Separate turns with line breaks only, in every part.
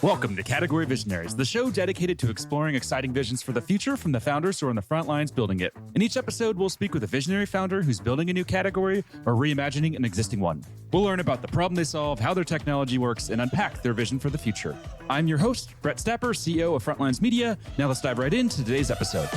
Welcome to Category Visionaries, the show dedicated to exploring exciting visions for the future from the founders who are on the front lines building it. In each episode, we'll speak with a visionary founder who's building a new category or reimagining an existing one. We'll learn about the problem they solve, how their technology works, and unpack their vision for the future. I'm your host, Brett Stapper, CEO of Frontlines Media. Now let's dive right into today's episode.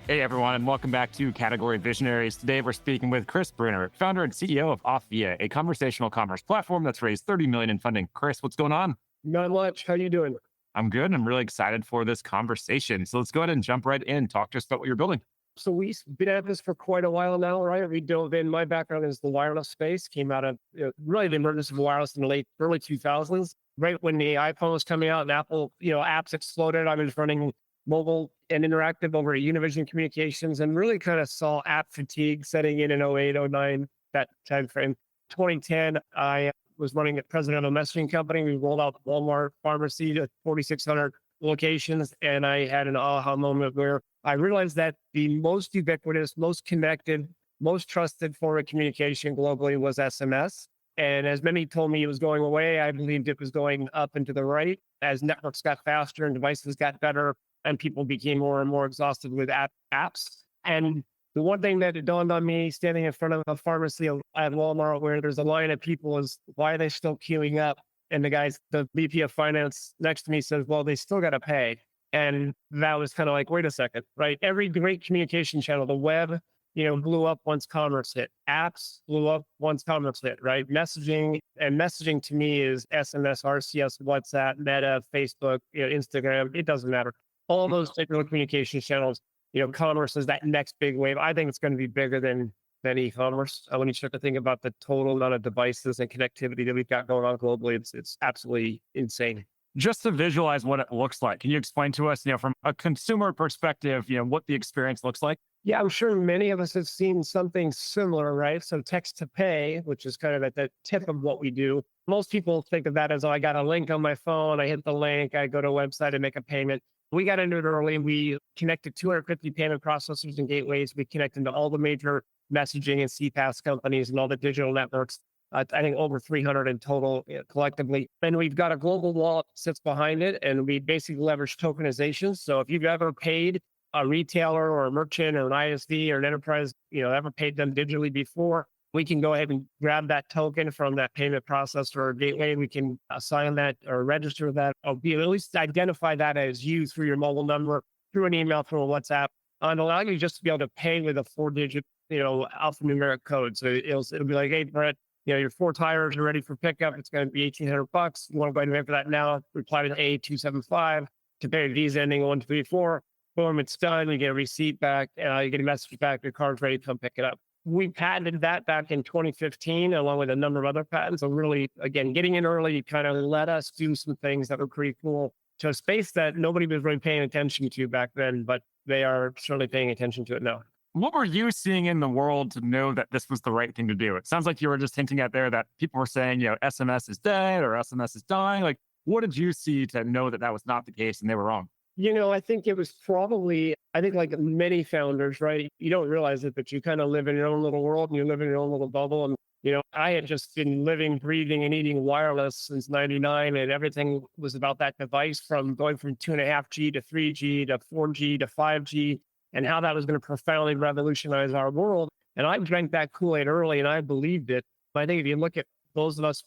Hey everyone, and welcome back to Category Visionaries. Today we're speaking with Chris Brunner, founder and CEO of Authvia, a conversational commerce platform that's raised $30 million in funding. Chris, what's going on?
Not much. How you doing?
I'm good. I'm really excited for this conversation. So let's go ahead and jump right in. Talk to us about what you're building.
So we've been at this for quite a while now, right? We dove in. My background is the wireless space. Came out of really the emergence of wireless in the early 2000s, right when the iPhone was coming out and Apple, apps exploded. I was running mobile and interactive over at Univision Communications and really kind of saw app fatigue setting in 08, 09, that time frame. 2010, I was running a president of a messaging company. We rolled out Walmart pharmacy to 4,600 locations. And I had an aha moment where I realized that the most ubiquitous, most connected, most trusted form of communication globally was SMS. And as many told me it was going away, I believed it was going up and to the right. As networks got faster and devices got better, and people became more and more exhausted with apps. And the one thing that it dawned on me standing in front of a pharmacy at Walmart where there's a line of people is, why are they still queuing up? And the VP of finance next to me says, well, they still got to pay. And that was kind of like, wait a second, right? Every great communication channel, the web, blew up once commerce hit. Apps blew up once commerce hit, right? Messaging to me is SMS, RCS, WhatsApp, Meta, Facebook, Instagram. It doesn't matter. All those digital communication channels, commerce is that next big wave. I think it's going to be bigger than e-commerce. When you start to think about the total amount of devices and connectivity that we've got going on globally, it's absolutely insane.
Just to visualize what it looks like, can you explain to us, from a consumer perspective, what the experience looks like?
Yeah, I'm sure many of us have seen something similar, right? So text to pay, which is kind of at the tip of what we do. Most people think of that as, I got a link on my phone, I hit the link, I go to a website and make a payment. We got into it early. We connected 250 payment processors and gateways. We connected to all the major messaging and CPaaS companies and all the digital networks. I think over 300 in total collectively. And we've got a global wallet that sits behind it. And we basically leverage tokenization. So if you've ever paid a retailer or a merchant or an ISV or an enterprise, ever paid them digitally before, we can go ahead and grab that token from that payment processor or gateway. We can assign that or register that, or at least identify that as you through your mobile number, through an email, through a WhatsApp, and allow you just to be able to pay with a 4-digit, alphanumeric code. So it'll be like, hey, Brett, your 4 tires are ready for pickup. It's going to be $1,800. You want to go ahead and pay for that now? Reply to A275 to pay a Visa ending 134. Boom, it's done. You get a receipt back. You get a message back. Your card's ready to come pick it up. We patented that back in 2015, along with a number of other patents. So really, again, getting in early kind of let us do some things that were pretty cool to a space that nobody was really paying attention to back then, but they are certainly paying attention to it now.
What were you seeing in the world to know that this was the right thing to do? It sounds like you were just hinting at there that people were saying, SMS is dead or SMS is dying. Like, what did you see to know that that was not the case and they were wrong?
I think it was probably, like many founders, right? You don't realize it, but you kind of live in your own little world and you live in your own little bubble. And, I had just been living, breathing, and eating wireless since 99. And everything was about that device from going from 2.5G to 3G to 4G to 5G and how that was going to profoundly revolutionize our world. And I drank that Kool-Aid early and I believed it. But I think if you look at those of us,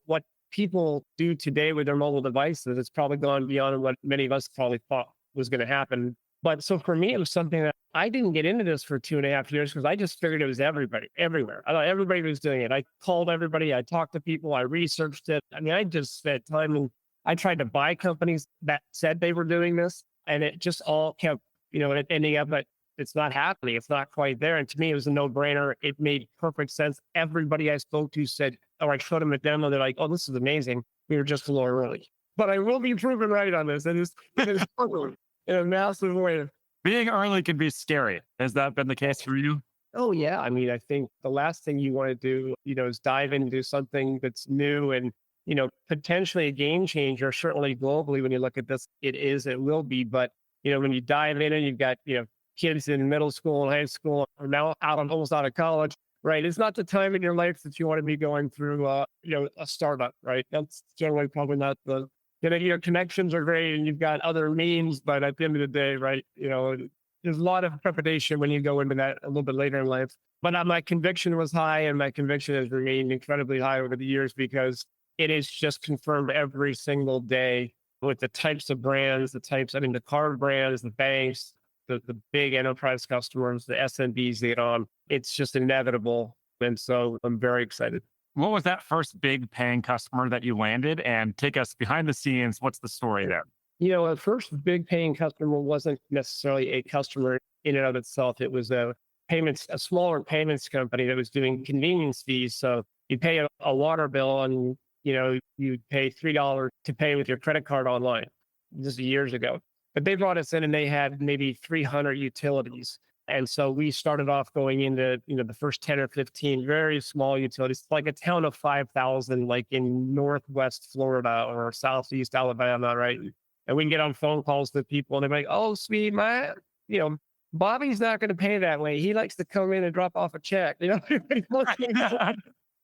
what people do today with their mobile devices, it's probably gone beyond what many of us probably thought was going to happen. But so for me, it was something that I didn't get into this for 2.5 years because I just figured it was everywhere. I thought everybody was doing it. I called everybody. I talked to people. I researched it. I just spent time and I tried to buy companies that said they were doing this. And it just all kept, ending up, but it's not happening. It's not quite there. And to me, it was a no-brainer. It made perfect sense. Everybody I spoke to said, or I showed them a demo. They're like, oh, this is amazing. We were just a little early. But I will be proven right on this. It is in a massive way.
Being early can be scary. Has that been the case for you?
Oh, yeah. I think the last thing you want to do, is dive into something that's new and, potentially a game changer, certainly globally when you look at this, it will be. But when you dive in and you've got, kids in middle school and high school are now almost out of college, right? It's not the time in your life that you want to be going through, a startup, right? That's generally probably not your connections are great and you've got other means, but at the end of the day, right, there's a lot of trepidation when you go into that a little bit later in life. But my conviction was high, and my conviction has remained incredibly high over the years because it is just confirmed every single day with the types of brands, the card brands, the banks, the big enterprise customers, the SMBs they get on. It's just inevitable. And so I'm very excited.
What was that first big paying customer that you landed? And take us behind the scenes. What's the story there?
The first big paying customer wasn't necessarily a customer in and of itself. It was a smaller payments company that was doing convenience fees. So you pay a water bill and, you pay $3 to pay with your credit card online. This is years ago. But they brought us in and they had maybe 300 utilities. And so we started off going into, the first 10 or 15 very small utilities, like a town of 5,000, like in Northwest Florida or Southeast Alabama, right? And we can get on phone calls with people and they're like, oh, sweet, Bobby's not going to pay that way. He likes to come in and drop off a check.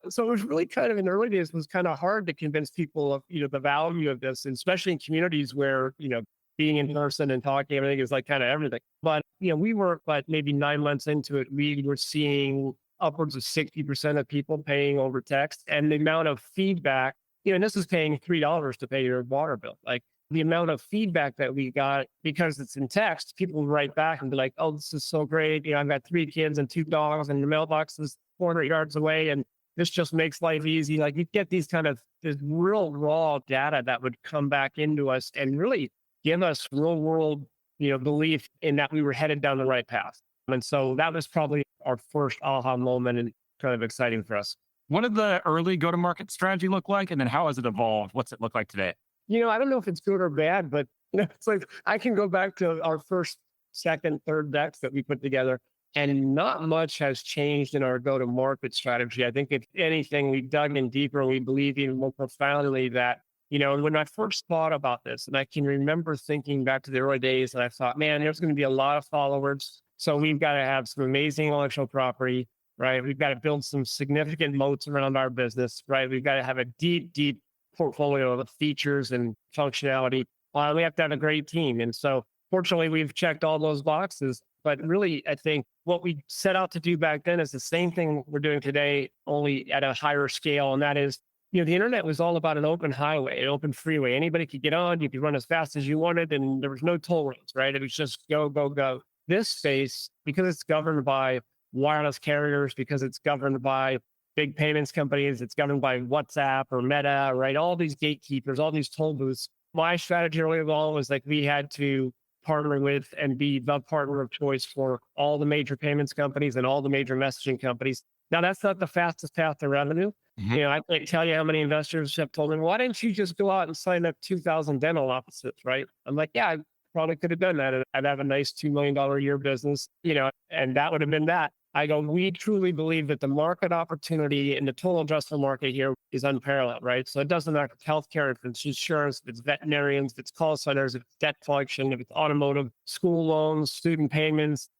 So it was really kind of in the early days, it was kind of hard to convince people of, the value of this, and especially in communities where, being in person and talking, everything is like kind of everything. But, we were, but maybe 9 months into it, we were seeing upwards of 60% of people paying over text, and the amount of feedback, and this is paying $3 to pay your water bill. Like the amount of feedback that we got because it's in text, people would write back and be like, oh, this is so great. I've got 3 kids and 2 dogs and the mailbox is 400 yards away. And this just makes life easy. Like you get this real raw data that would come back into us and really give us real world, belief in that we were headed down the right path. And so that was probably our first aha moment and kind of exciting for us.
What did the early go-to-market strategy look like? And then how has it evolved? What's it look like today?
I don't know if it's good or bad, but it's like I can go back to our first, second, third decks that we put together, and not much has changed in our go-to-market strategy. I think if anything, we dug in deeper and we believe even more profoundly that, when I first thought about this, and I can remember thinking back to the early days, and I thought, man, there's going to be a lot of followers. So we've got to have some amazing intellectual property, right? We've got to build some significant moats around our business, right? We've got to have a deep, deep portfolio of features and functionality. We have to have a great team. And so fortunately, we've checked all those boxes. But really, I think what we set out to do back then is the same thing we're doing today, only at a higher scale. And that is, the internet was all about an open highway, an open freeway. Anybody could get on, you could run as fast as you wanted, and there was no toll roads, right? It was just go, go, go. This space, because it's governed by wireless carriers, because it's governed by big payments companies, it's governed by WhatsApp or Meta, right? All these gatekeepers, all these toll booths. My strategy early on was like we had to partner with and be the partner of choice for all the major payments companies and all the major messaging companies. Now, that's not the fastest path to revenue.
Mm-hmm.
I can't tell you how many investors have told me, why didn't you just go out and sign up 2,000 dental offices, right? I'm like, yeah, I probably could have done that. I'd have a nice $2 million a year business, and that would have been that. I go, we truly believe that the market opportunity and the total addressable market here is unparalleled, right? So it doesn't matter if it's healthcare, if it's insurance, if it's veterinarians, if it's call centers, if it's debt collection, if it's automotive, school loans, student payments,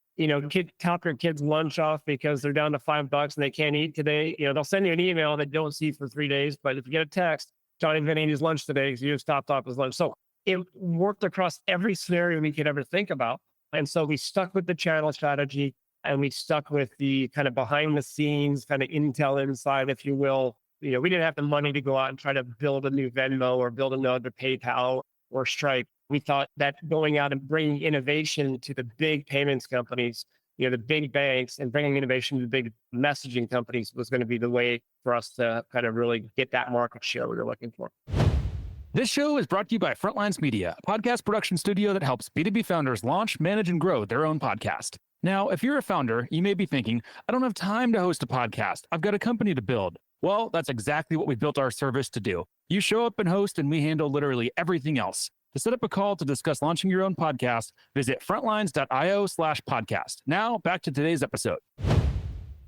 top your kids' lunch off because they're down to $5 and they can't eat today. They'll send you an email that don't see for 3 days, but if you get a text, Johnny didn't eat his lunch today because you just stopped off his lunch. So it worked across every scenario we could ever think about. And so we stuck with the channel strategy. And we stuck with the kind of behind the scenes, kind of intel inside, if you will. We didn't have the money to go out and try to build a new Venmo or build another PayPal or Stripe. We thought that going out and bringing innovation to the big payments companies, the big banks, and bringing innovation to the big messaging companies was going to be the way for us to kind of really get that market share we were looking for.
This show is brought to you by Frontlines Media, a podcast production studio that helps B2B founders launch, manage, and grow their own podcast. Now, if you're a founder, you may be thinking, I don't have time to host a podcast. I've got a company to build. Well, that's exactly what we built our service to do. You show up and host, and we handle literally everything else. To set up a call to discuss launching your own podcast, visit frontlines.io/podcast. Now, back to today's episode.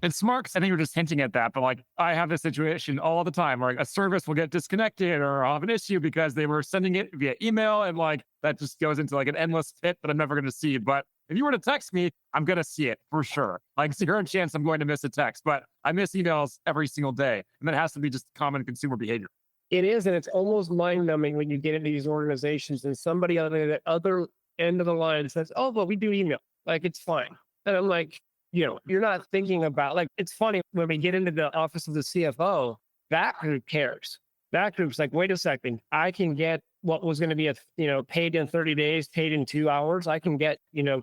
It's smart 'cause I think you're just hinting at that, but like I have this situation all the time where like, a service will get disconnected or I'll have an issue because they were sending it via email and like that just goes into like an endless pit that I'm never going to see. But if you were to text me, I'm going to see it for sure. Like zero chance I'm going to miss a text, but I miss emails every single day. And that has to be just common consumer behavior.
It is, and it's almost mind numbing when you get into these organizations and somebody on the other end of the line says, "Oh, well, we do email. Like it's fine." And I'm like, you're not thinking about like it's funny when we get into the office of the CFO, that group cares. That group's like, wait a second, I can get what was going to be paid in 30 days, paid in 2 hours. I can get,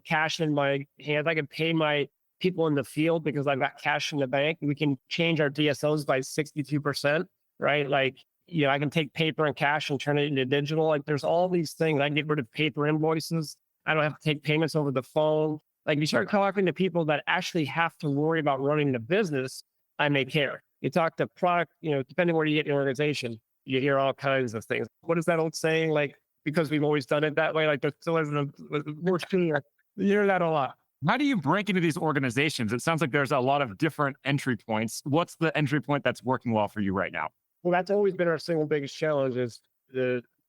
cash in my hands. I can pay my people in the field because I've got cash in the bank. We can change our DSOs by 62%, right? Like, I can take paper and cash and turn it into digital. Like there's all these things. I can get rid of paper invoices. I don't have to take payments over the phone. Like you start talking to people that actually have to worry about running the business, I may care. You talk to product, depending where you get your organization, you hear all kinds of things. What is that old saying? Like, because we've always done it that way, like there still isn't more clear. You hear that a lot.
How do you break into these organizations? It sounds like there's a lot of different entry points. What's the entry point that's working well for you right now?
Well, that's always been our single biggest challenge is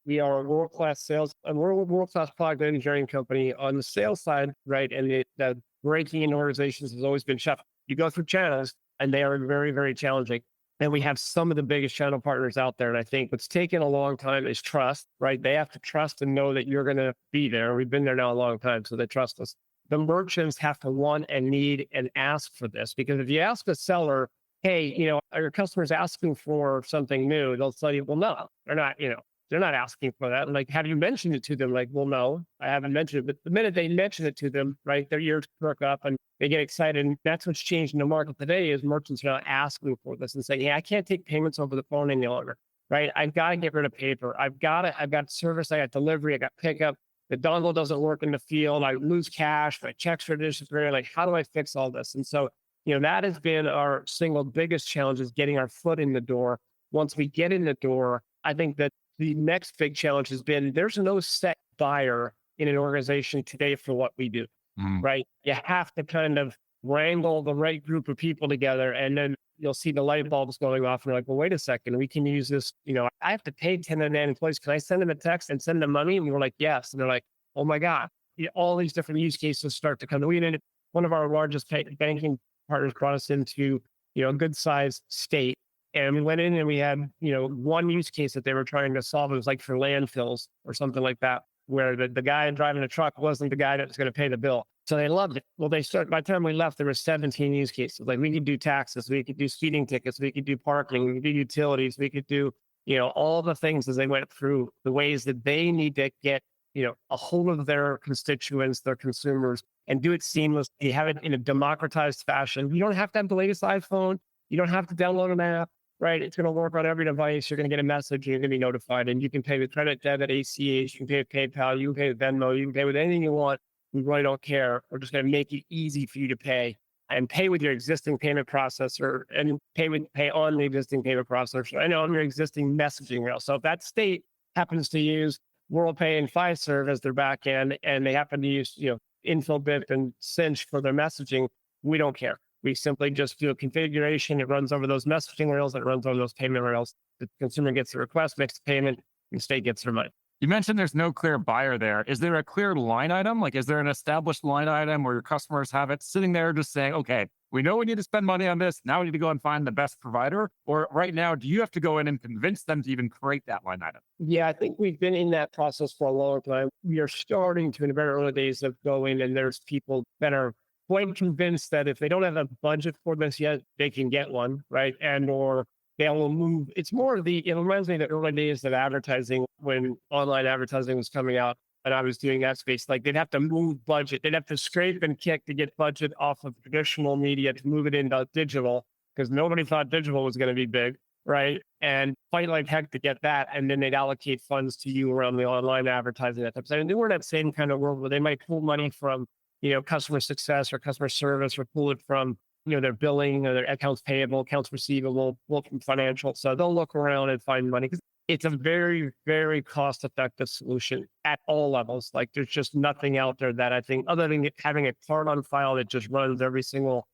we are a world-class sales and we're a world-class product engineering company on the sales side, right? And the breaking in organizations has always been chef. You go through channels and they are very, very challenging. And we have some of the biggest channel partners out there. And I think what's taken a long time is trust, right? They have to trust and know that you're going to be there. We've been there now a long time, so they trust us. The merchants have to want and need and ask for this because if you ask a seller, hey, are your customers asking for something new? They'll tell you, well, no, they're not asking for that. Like, have you mentioned it to them? Like, well, no, I haven't mentioned it. But the minute they mention it to them, right, their ears perk up and they get excited. And that's what's changed in the market today is merchants are now asking for this and saying, yeah, I can't take payments over the phone any longer, right? I've got to get rid of paper. I've got service, I got delivery, I got pickup. The dongle doesn't work in the field. I lose cash. My checks are disappearing. Like, how do I fix all this? And so, that has been our single biggest challenge is getting our foot in the door. Once we get in the door, I think that the next big challenge has been there's no set buyer in an organization today for what we do, right? You have to kind of wrangle the right group of people together and then you'll see the light bulbs going off and you're like, well, wait a second, we can use this. I have to pay 10 employees. Can I send them a text and send them money? And we're like, yes. And they're like, oh my God, all these different use cases start to come. One of our largest banking partners brought us into, a good sized state. And we went in and we had, one use case that they were trying to solve. It was like for landfills or something like that, where the guy driving the truck wasn't the guy that was going to pay the bill. So they loved it. Well, by the time we left, there were 17 use cases. Like we could do taxes, we could do speeding tickets, we could do parking, we could do utilities, we could do, all the things as they went through the ways that they need to get, a hold of their constituents, their consumers, and do it seamlessly, have it in a democratized fashion. You don't have to have the latest iPhone. You don't have to download an app, right? It's going to work on every device. You're going to get a message. You're going to be notified. And you can pay with credit, debit, ACH. You can pay with PayPal. You can pay with Venmo. You can pay with anything you want. We really don't care. We're just going to make it easy for you to pay and pay with your existing payment processor and pay on the existing payment processor and on your existing messaging rail. So if that state happens to use WorldPay and Fiserv as their back end, and they happen to use, Infobip and Cinch for their messaging, we don't care. We simply just do a configuration. It runs over those messaging rails. It runs over those payment rails. The consumer gets the request, makes the payment, and the state gets their money.
You mentioned there's no clear buyer there. Is there a clear line item? Like, is there an established line item where your customers have it sitting there just saying, okay, we know we need to spend money on this. Now we need to go and find the best provider? Or right now, do you have to go in and convince them to even create that line item?
Yeah, I think we've been in that process for a long time. We are starting to, in the very early days of going, and there's people that are quite convinced that if they don't have a budget for this yet, they can get one, right? And or they will move. It's more it reminds me of the early days of advertising when online advertising was coming out and I was doing that space. Like they'd have to move budget. They'd have to scrape and kick to get budget off of traditional media to move it into digital because nobody thought digital was going to be big, right? And fight like heck to get that. And then they'd allocate funds to you around the online advertising, that type of thing. And they were in that same kind of world where they might pull money from, customer success or customer service or pull it from, their billing or their accounts payable, accounts receivable, look from financial. So they'll look around and find money because it's a very, very cost-effective solution at all levels. Like there's just nothing out there that I think other than having a card on file that just runs every single,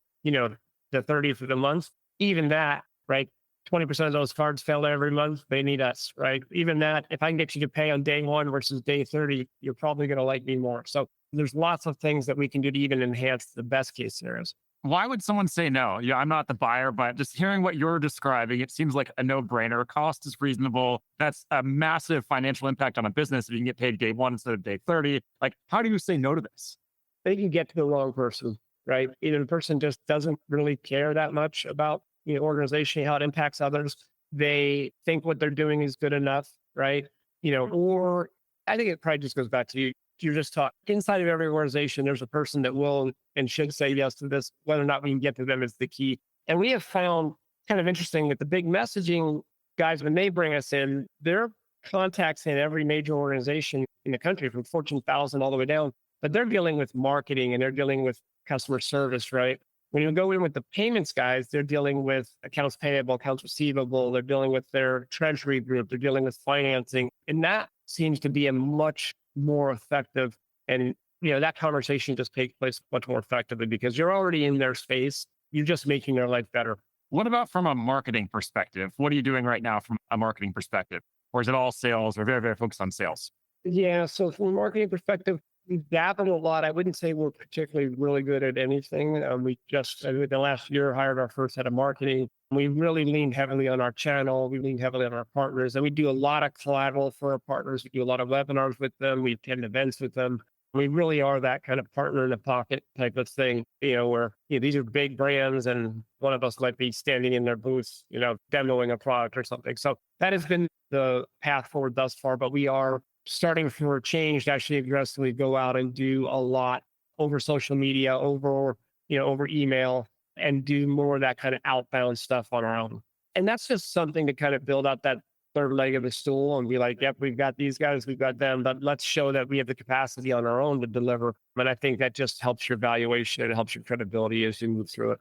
the 30th of the month. Even that, right? 20% of those cards fail every month. They need us, right? Even that, if I can get you to pay on day one versus day 30, you're probably going to like me more. So there's lots of things that we can do to even enhance the best case scenarios.
Why would someone say no? Yeah, I'm not the buyer, but just hearing what you're describing, it seems like a no-brainer. Cost is reasonable. That's a massive financial impact on a business if you can get paid day one instead of day 30. Like, how do you say no to this?
They can get to the wrong person, right? Either the person just doesn't really care that much about organization, how it impacts others. They think what they're doing is good enough, right? Or I think it probably just goes back to you're just taught inside of every organization, there's a person that will and should say yes to this. Whether or not we can get to them is the key. And we have found kind of interesting that the big messaging guys, when they bring us in, their contacts in every major organization in the country, from Fortune 1000 all the way down, but they're dealing with marketing and they're dealing with customer service, right? When you go in with the payments guys, they're dealing with accounts payable, accounts receivable, they're dealing with their treasury group, they're dealing with financing. And that seems to be a much more effective, and that conversation just takes place much more effectively because you're already in their space. You're just making their life better.
What about from a marketing perspective? What are you doing right now from a marketing perspective? Or is it all sales or very, very focused on sales?
Yeah. So from a marketing perspective, we've dabbled a lot. I wouldn't say we're particularly really good at anything. We just, the last year, hired our first head of marketing. We really leaned heavily on our channel. We leaned heavily on our partners. And we do a lot of collateral for our partners. We do a lot of webinars with them. We attend events with them. We really are that kind of partner in the pocket type of thing, where these are big brands and one of us might be standing in their booth, demoing a product or something. So that has been the path forward thus far. But we are starting for a change to actually aggressively go out and do a lot over social media, over email, and do more of that kind of outbound stuff on our own. And that's just something to kind of build out that third leg of the stool and be like, yep, we've got these guys, we've got them, but let's show that we have the capacity on our own to deliver. And I think that just helps your valuation. It helps your credibility as you move through it.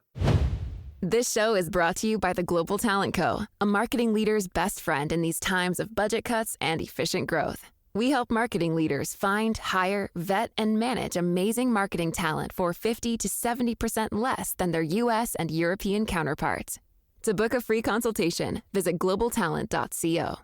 This show is brought to you by the Global Talent Co., a marketing leader's best friend in these times of budget cuts and efficient growth. We help marketing leaders find, hire, vet, and manage amazing marketing talent for 50 to 70% less than their U.S. and European counterparts. To book a free consultation, visit globaltalent.co.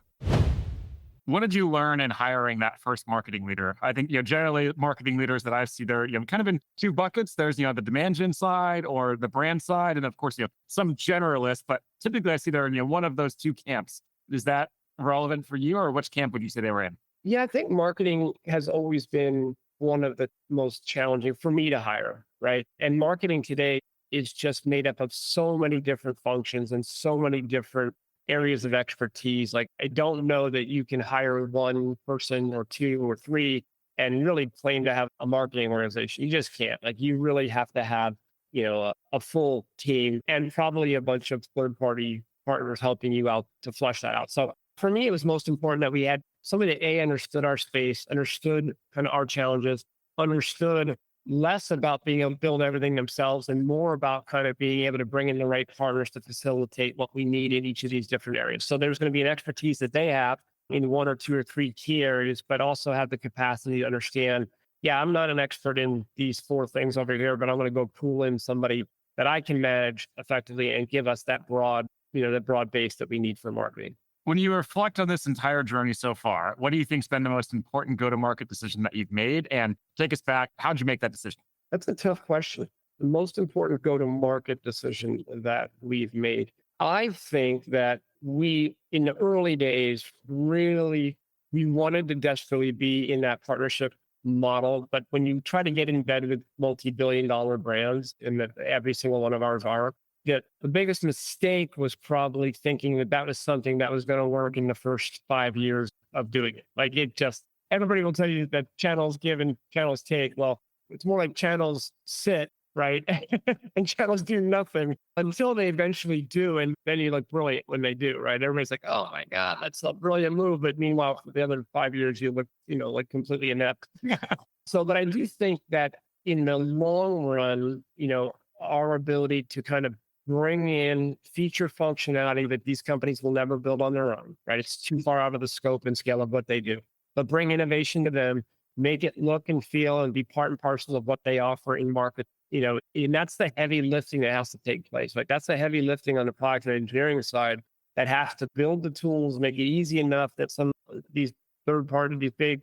What did you learn in hiring that first marketing leader? I think, generally marketing leaders that I see, they're kind of in two buckets. There's, the demand gen side or the brand side. And of course, some generalists, but typically I see they're in one of those two camps. Is that relevant for you, or which camp would you say they were in?
Yeah, I think marketing has always been one of the most challenging for me to hire, right? And marketing today is just made up of so many different functions and so many different areas of expertise. Like, I don't know that you can hire one person or two or three and really claim to have a marketing organization. You just can't. Like, you really have to have, a full team and probably a bunch of third-party partners helping you out to flush that out. So for me, it was most important that we had somebody that understood our space, understood kind of our challenges, understood less about being able to build everything themselves and more about kind of being able to bring in the right partners to facilitate what we need in each of these different areas. So there's going to be an expertise that they have in one or two or three key areas, but also have the capacity to understand, I'm not an expert in these four things over here, but I'm going to go pull in somebody that I can manage effectively and give us that broad base that we need for marketing.
When you reflect on this entire journey so far, what do you think's been the most important go-to-market decision that you've made? And take us back, how'd you make that decision?
That's a tough question. The most important go-to-market decision that we've made. I think that we, in the early days, we wanted to desperately be in that partnership model. But when you try to get embedded with multi-billion-dollar brands, and that every single one of ours are, that the biggest mistake was probably thinking that was something that was going to work in the first 5 years of doing it. Like, everybody will tell you that channels give and channels take. Well, it's more like channels sit, right? And channels do nothing until they eventually do. And then you look brilliant when they do, right? Everybody's like, oh my God, that's a brilliant move. But meanwhile, for the other 5 years, you look, like completely inept. So, but I do think that in the long run, our ability to kind of bring in feature functionality that these companies will never build on their own, right? It's too far out of the scope and scale of what they do. But bring innovation to them, make it look and feel and be part and parcel of what they offer in market. And that's the heavy lifting that has to take place. Like that's the heavy lifting on the product and engineering side that has to build the tools, make it easy enough that some of these third party, these big,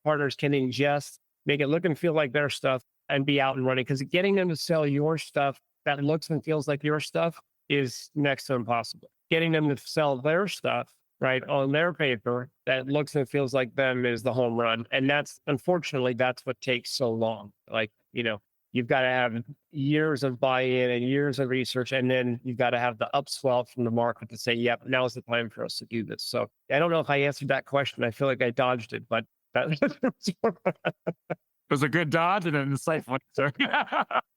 partners can ingest, make it look and feel like their stuff and be out and running. Because getting them to sell your stuff that looks and feels like your stuff is next to impossible. Getting them to sell their stuff, right, on their paper that looks and feels like them is the home run. And unfortunately, that's what takes so long. Like, you've got to have years of buy-in and years of research, and then you've got to have the upswell from the market to say, yep, now's the time for us to do this. So I don't know if I answered that question. I feel like I dodged it, but that
It was a good dodge and an insightful answer.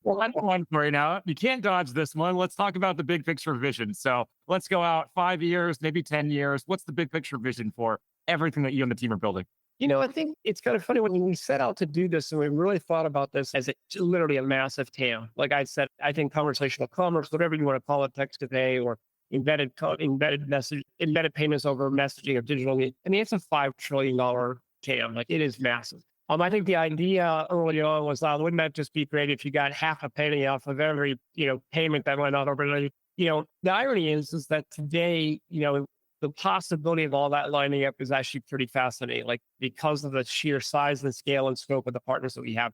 Well, I have one for you now. You can't dodge this one. Let's talk about the big picture vision. So let's go out 5 years, maybe 10 years. What's the big picture vision for everything that you and the team are building?
I think it's kind of funny when we set out to do this and we really thought about this as literally a massive TAM. Like I said, I think conversational commerce, whatever you want to call it, text to pay or embedded payments over messaging or digital. I mean, it's a $5 trillion TAM. Like it is massive. I think the idea early on was, wouldn't that just be great if you got half a penny off of every, payment that went out over? The irony is that today, the possibility of all that lining up is actually pretty fascinating, like because of the sheer size and scale and scope of the partners that we have.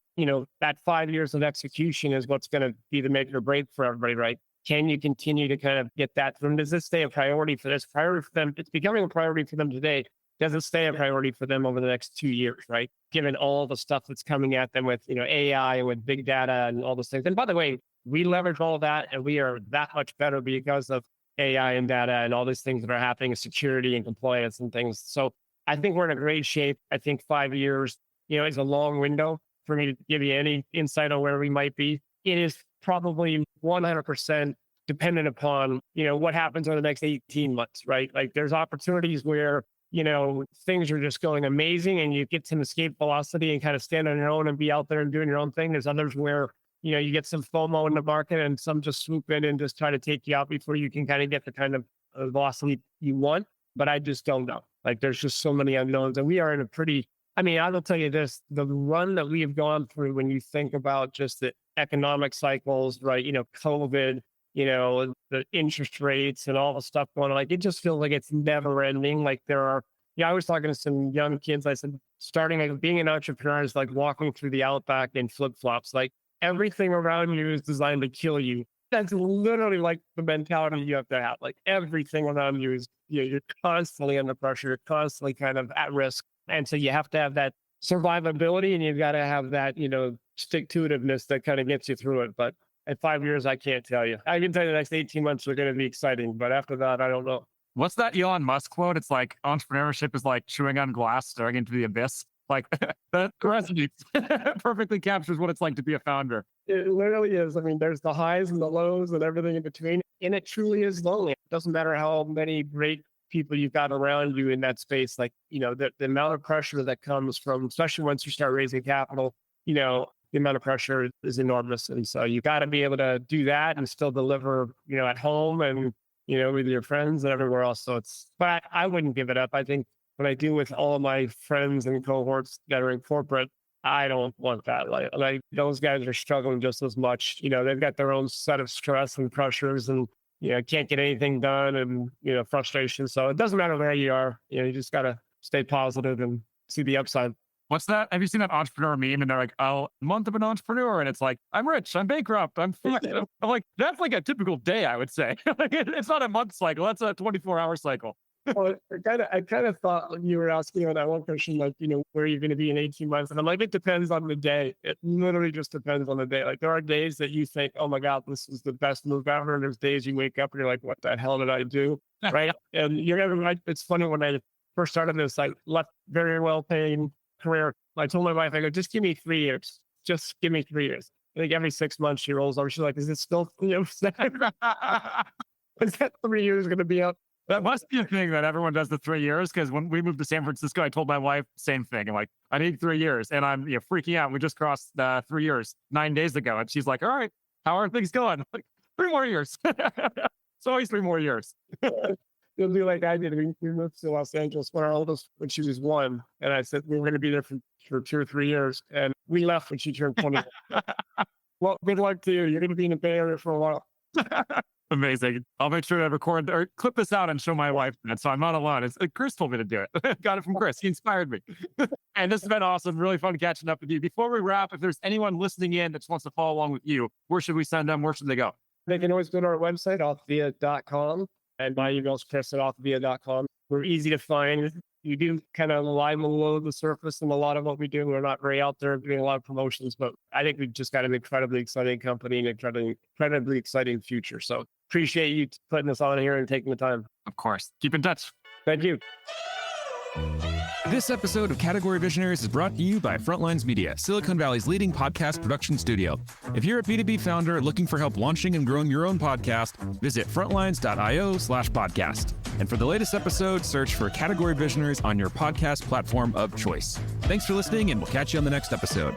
That 5 years of execution is what's going to be the make or break for everybody, right? Can you continue to kind of get that from? Does this stay a priority for this? Priority for them? It's becoming a priority for them today. Does it stay a priority for them over the next 2 years, right? Given all the stuff that's coming at them with, AI and with big data and all those things. And by the way, we leverage all that and we are that much better because of AI and data and all these things that are happening, security and compliance and things. So I think we're in a great shape. I think 5 years, is a long window for me to give you any insight on where we might be. It is probably 100% dependent upon, what happens over the next 18 months, right? Like there's opportunities where, things are just going amazing and you get some escape velocity and kind of stand on your own and be out there and doing your own thing. There's others where, you get some FOMO in the market and some just swoop in and just try to take you out before you can kind of get the kind of velocity you want. But I just don't know. Like there's just so many unknowns and we are in a I will tell you this, the run that we have gone through when you think about just the economic cycles, right? COVID, the interest rates and all the stuff going on, like it just feels like it's never ending. Like I was talking to some young kids. I said, being an entrepreneur is like walking through the outback in flip flops. Like everything around you is designed to kill you. That's literally like the mentality you have to have. Like everything around you is, you're constantly under pressure. You're constantly kind of at risk. And so you have to have that survivability and you've got to have that, stick-to-itiveness that kind of gets you through it. But at 5 years, I can't tell you. I can tell you the next 18 months are going to be exciting, but after that, I don't know.
What's that Elon Musk quote? It's like entrepreneurship is like chewing on glass, staring into the abyss. Like that recipe perfectly captures what it's like to be a founder.
It literally is. I mean, there's the highs and the lows and everything in between. And it truly is lonely. It doesn't matter how many great people you've got around you in that space. Like, the amount of pressure that comes from, especially once you start raising capital, the amount of pressure is enormous. And so you got to be able to do that and still deliver, at home and, with your friends and everywhere else. So but I wouldn't give it up. I think what I do with all of my friends and cohorts that are in corporate, I don't want that. Like those guys are struggling just as much. They've got their own set of stress and pressures and, can't get anything done and, frustration. So it doesn't matter where you are, you just got to stay positive and see the upside.
What's that? Have you seen that entrepreneur meme? And they're like, "Oh, month of an entrepreneur," and it's like, "I'm rich, I'm bankrupt, I'm fucked." I'm like, that's like a typical day, I would say. Like, it's not a month cycle; that's a 24-hour cycle.
Well, I kind of thought when you were asking on that one question, like, where you're going to be in 18 months. And I'm like, it depends on the day. It literally just depends on the day. Like there are days that you think, oh my God, this is the best move ever. And there's days you wake up and you're like, what the hell did I do? Right. And you're never right. It's funny when I first started this, I left very well paying career. I told my wife, I go, just give me 3 years. Just give me 3 years. I think every 6 months she rolls over. She's like, is it still, is that 3 years going to be up?
That must be a thing that everyone does the 3 years. Because when we moved to San Francisco, I told my wife same thing. I'm like, I need 3 years, and I'm freaking out. We just crossed 3 years 9 days ago, and she's like, all right, how are things going? I'm like 3 more years. It's always 3 more years.
You'll do like I did. We moved to Los Angeles when our oldest, when she was 1, and I said we were going to be there for 2 or 3 years, and we left when she turned 20. Well, good luck to you. You're going to be in the Bay Area for a while.
Amazing. I'll make sure to record or clip this out and show my wife that. So I'm not alone. Chris told me to do it. Got it from Chris. He inspired me. And this has been awesome. Really fun catching up with you. Before we wrap, if there's anyone listening in that just wants to follow along with you, where should we send them? Where should they go?
They can always go to our website, authvia.com, and my email's chris@authvia.com. We're easy to find. You do kind of lie below the surface in a lot of what we do. We're not very out there doing a lot of promotions, but I think we've just got an incredibly exciting company and incredibly exciting future. So appreciate you putting us on here and taking the time.
Of course. Keep in touch.
Thank you.
This episode of Category Visionaries is brought to you by Frontlines Media, Silicon Valley's leading podcast production studio. If you're a B2B founder looking for help launching and growing your own podcast, visit frontlines.io/podcast. And for the latest episode, search for Category Visionaries on your podcast platform of choice. Thanks for listening, and we'll catch you on the next episode.